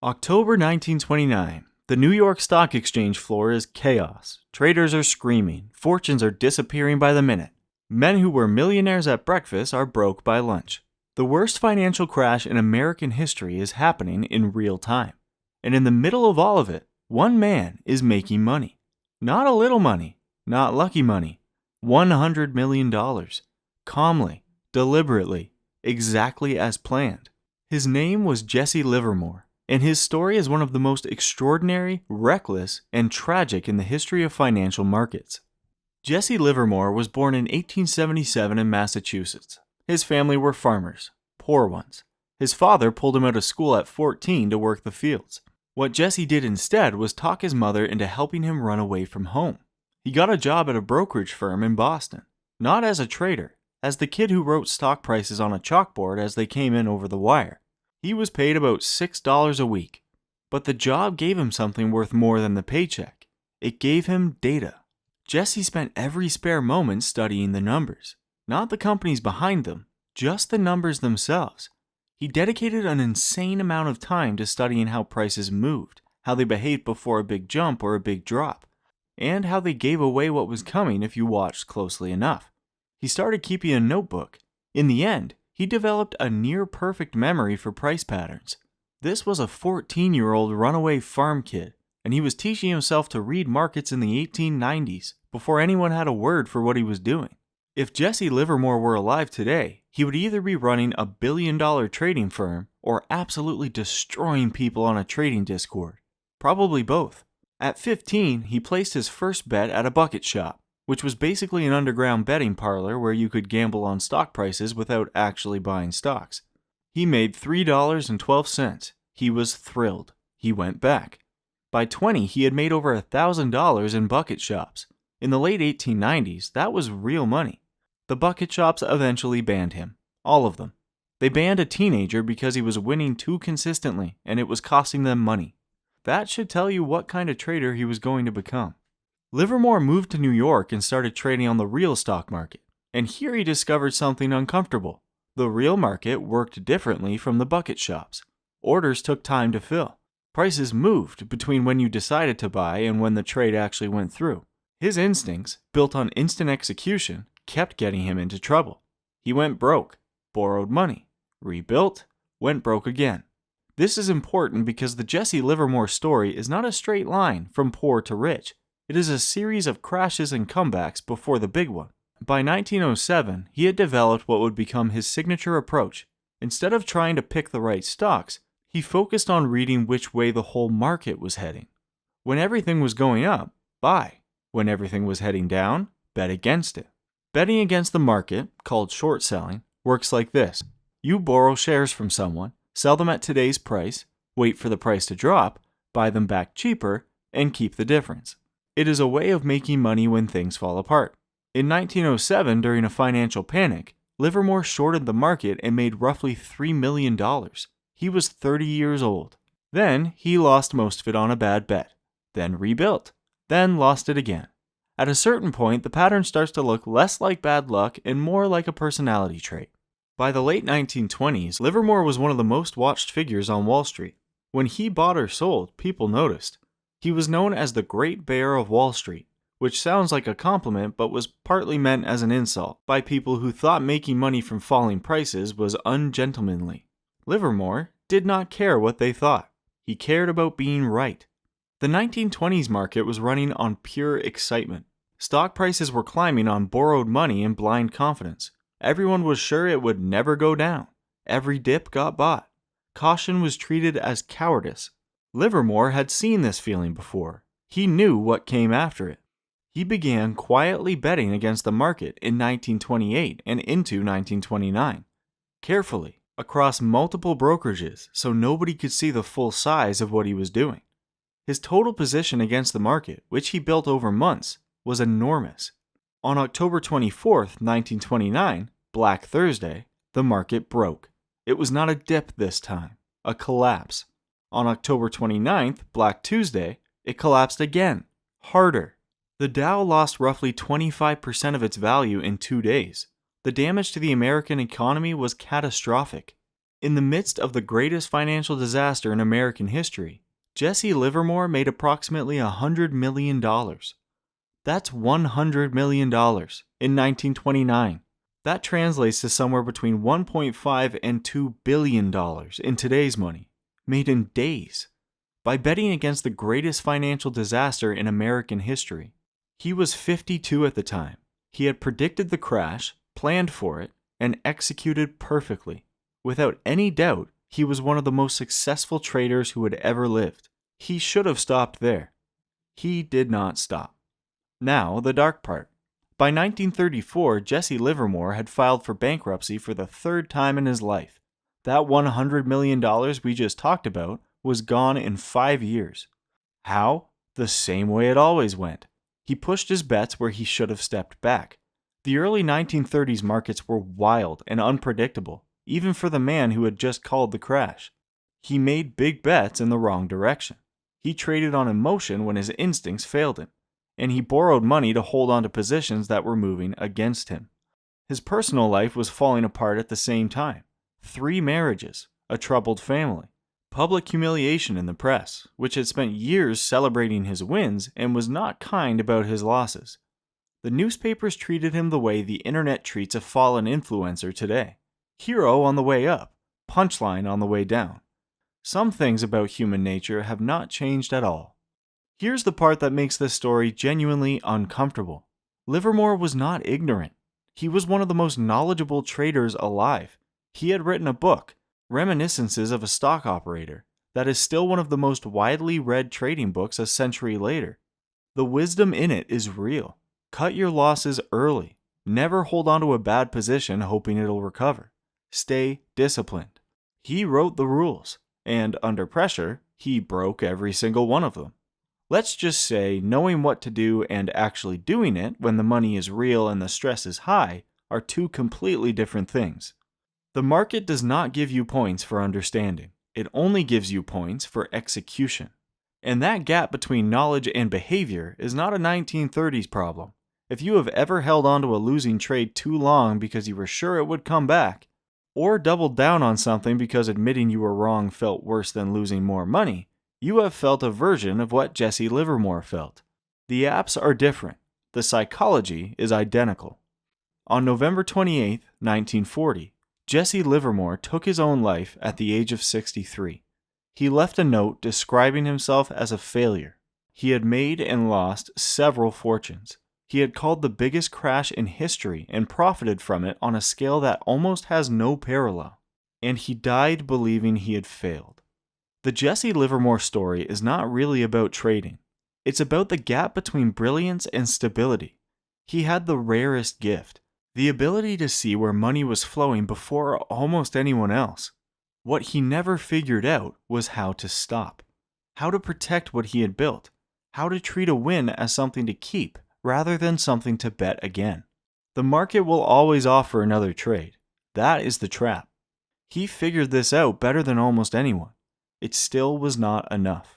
October 1929. The New York Stock Exchange floor is chaos. Traders are screaming. Fortunes are disappearing by the minute. Men who were millionaires at breakfast are broke by lunch. The worst financial crash in American history is happening in real time. And in the middle of all of it, one man is making money. Not a little money, not lucky money. $100 million. Calmly, deliberately, exactly as planned. His name was Jesse Livermore, and his story is one of the most extraordinary, reckless, and tragic in the history of financial markets. Jesse Livermore was born in 1877 in Massachusetts. His family were farmers, poor ones. His father pulled him out of school at 14 to work the fields. What Jesse did instead was talk his mother into helping him run away from home. He got a job at a brokerage firm in Boston, not as a trader, as the kid who wrote stock prices on a chalkboard as they came in over the wire. He was paid about $6 a week, but the job gave him something worth more than the paycheck. It gave him data. Jesse spent every spare moment studying the numbers, not the companies behind them, just the numbers themselves. He dedicated an insane amount of time to studying how prices moved, how they behaved before a big jump or a big drop, and how they gave away what was coming if you watched closely enough. He started keeping a notebook. In the end, he developed a near-perfect memory for price patterns. This was a 14-year-old runaway farm kid, and he was teaching himself to read markets in the 1890s before anyone had a word for what he was doing. If Jesse Livermore were alive today, he would either be running a billion-dollar trading firm or absolutely destroying people on a trading Discord. Probably both. At 15, he placed his first bet at a bucket shop, which was basically an underground betting parlor where you could gamble on stock prices without actually buying stocks. He made $3.12. He was thrilled. He went back. By 20, he had made over $1,000 in bucket shops. In the late 1890s, that was real money. The bucket shops eventually banned him. All of them. They banned a teenager because he was winning too consistently and it was costing them money. That should tell you what kind of trader he was going to become. Livermore moved to New York and started trading on the real stock market. And here he discovered something uncomfortable. The real market worked differently from the bucket shops. Orders took time to fill. Prices moved between when you decided to buy and when the trade actually went through. His instincts, built on instant execution, kept getting him into trouble. He went broke, borrowed money, rebuilt, went broke again. This is important because the Jesse Livermore story is not a straight line from poor to rich. It is a series of crashes and comebacks before the big one. By 1907, he had developed what would become his signature approach. Instead of trying to pick the right stocks, he focused on reading which way the whole market was heading. When everything was going up, buy. When everything was heading down, bet against it. Betting against the market, called short selling, works like this. You borrow shares from someone, sell them at today's price, wait for the price to drop, buy them back cheaper, and keep the difference. It is a way of making money when things fall apart. In 1907, during a financial panic, Livermore shorted the market and made roughly $3 million. He was 30 years old. Then he lost most of it on a bad bet, then rebuilt, then lost it again. At a certain point, the pattern starts to look less like bad luck and more like a personality trait. By the late 1920s, Livermore was one of the most watched figures on Wall Street. When he bought or sold, people noticed. He was known as the Great Bear of Wall Street, which sounds like a compliment but was partly meant as an insult by people who thought making money from falling prices was ungentlemanly. Livermore did not care what they thought. He cared about being right. The 1920s market was running on pure excitement. Stock prices were climbing on borrowed money and blind confidence. Everyone was sure it would never go down. Every dip got bought. Caution was treated as cowardice. Livermore had seen this feeling before. He knew what came after it. He began quietly betting against the market in 1928 and into 1929. Carefully, across multiple brokerages so nobody could see the full size of what he was doing. His total position against the market, which he built over months, was enormous. On October 24, 1929, Black Thursday, the market broke. It was not a dip this time, a collapse. On October 29th, Black Tuesday, it collapsed again, harder. The Dow lost roughly 25% of its value in 2 days. The damage to the American economy was catastrophic. In the midst of the greatest financial disaster in American history, Jesse Livermore made approximately $100 million. That's $100 million in 1929. That translates to somewhere between $1.5 and $2 billion in today's money, made in days, by betting against the greatest financial disaster in American history. He was 52 at the time. He had predicted the crash, planned for it, and executed perfectly. Without any doubt, he was one of the most successful traders who had ever lived. He should have stopped there. He did not stop. Now, the dark part. By 1934, Jesse Livermore had filed for bankruptcy for the third time in his life. That $100 million we just talked about was gone in 5 years. How? The same way it always went. He pushed his bets where he should have stepped back. The early 1930s markets were wild and unpredictable, even for the man who had just called the crash. He made big bets in the wrong direction. He traded on emotion when his instincts failed him, and he borrowed money to hold on to positions that were moving against him. His personal life was falling apart at the same time. 3 marriages, a troubled family, public humiliation in the press, which had spent years celebrating his wins and was not kind about his losses. The newspapers treated him the way the internet treats a fallen influencer today. Hero on the way up, punchline on the way down. Some things about human nature have not changed at all. Here's the part that makes this story genuinely uncomfortable. Livermore was not ignorant. He was one of the most knowledgeable traders alive. He had written a book, Reminiscences of a Stock Operator, that is still one of the most widely read trading books a century later. The wisdom in it is real. Cut your losses early. Never hold on to a bad position hoping it'll recover. Stay disciplined. He wrote the rules, and under pressure, he broke every single one of them. Let's just say knowing what to do and actually doing it when the money is real and the stress is high are 2 completely different things. The market does not give you points for understanding. It only gives you points for execution. And that gap between knowledge and behavior is not a 1930s problem. If you have ever held on to a losing trade too long because you were sure it would come back, or doubled down on something because admitting you were wrong felt worse than losing more money, you have felt a version of what Jesse Livermore felt. The apps are different. The psychology is identical. On November 28, 1940, Jesse Livermore took his own life at the age of 63. He left a note describing himself as a failure. He had made and lost several fortunes. He had called the biggest crash in history and profited from it on a scale that almost has no parallel. And he died believing he had failed. The Jesse Livermore story is not really about trading. It's about the gap between brilliance and stability. He had the rarest gift, the ability to see where money was flowing before almost anyone else. What he never figured out was how to stop, how to protect what he had built, how to treat a win as something to keep rather than something to bet again. The market will always offer another trade. That is the trap. He figured this out better than almost anyone. It still was not enough.